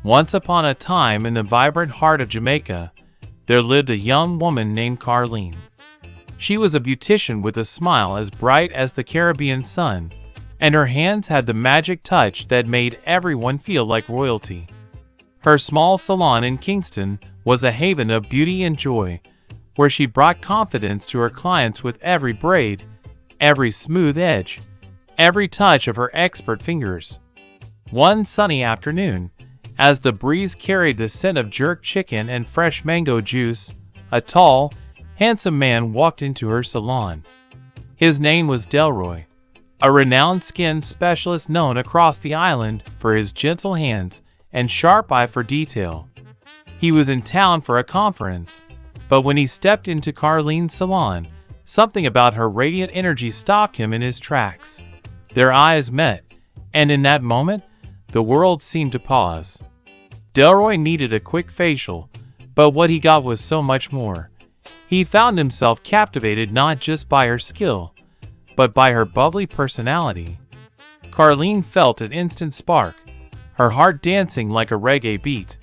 Once upon a time, in the vibrant heart of Jamaica, there lived a young woman named Carlene. She was a beautician with a smile as bright as the Caribbean sun, and her hands had the magic touch that made everyone feel like royalty. Her small salon in Kingston was a haven of beauty and joy, where she brought confidence to her clients with every braid, every smooth edge, every touch of her expert fingers. One sunny afternoon, as the breeze carried the scent of jerk chicken and fresh mango juice, a tall, handsome man walked into her salon. His name was Delroy, a renowned skin specialist known across the island for his gentle hands and sharp eye for detail. He was in town for a conference, but when he stepped into Carlene's salon, something about her radiant energy stopped him in his tracks. Their eyes met, and in that moment, the world seemed to pause. Delroy needed a quick facial, but what he got was so much more. He found himself captivated not just by her skill, but by her bubbly personality. Carlene felt an instant spark, her heart dancing like a reggae beat.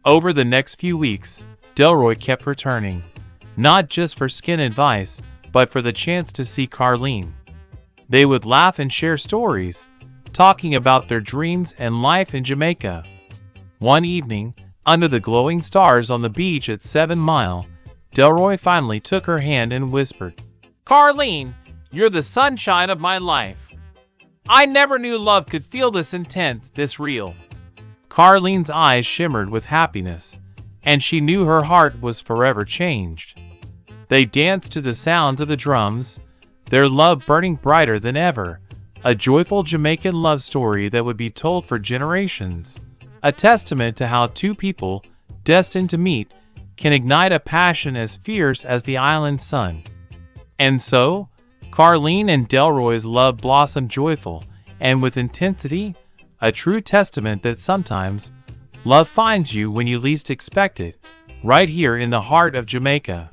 Over the next few weeks, Delroy kept returning, not just for skin advice, but for the chance to see Carlene. They would laugh and share stories, talking about their dreams and life in Jamaica. One evening, under the glowing stars on the beach at 7 Mile, Delroy finally took her hand and whispered, "Carlene, you're the sunshine of my life. I never knew love could feel this intense, this real." Carlene's eyes shimmered with happiness, and she knew her heart was forever changed. They danced to the sounds of the drums, their love burning brighter than ever, a joyful Jamaican love story that would be told for generations, a testament to how two people, destined to meet, can ignite a passion as fierce as the island's sun. And so, Carlene and Delroy's love blossomed joyful, and with intensity, a true testament that sometimes, love finds you when you least expect it, right here in the heart of Jamaica.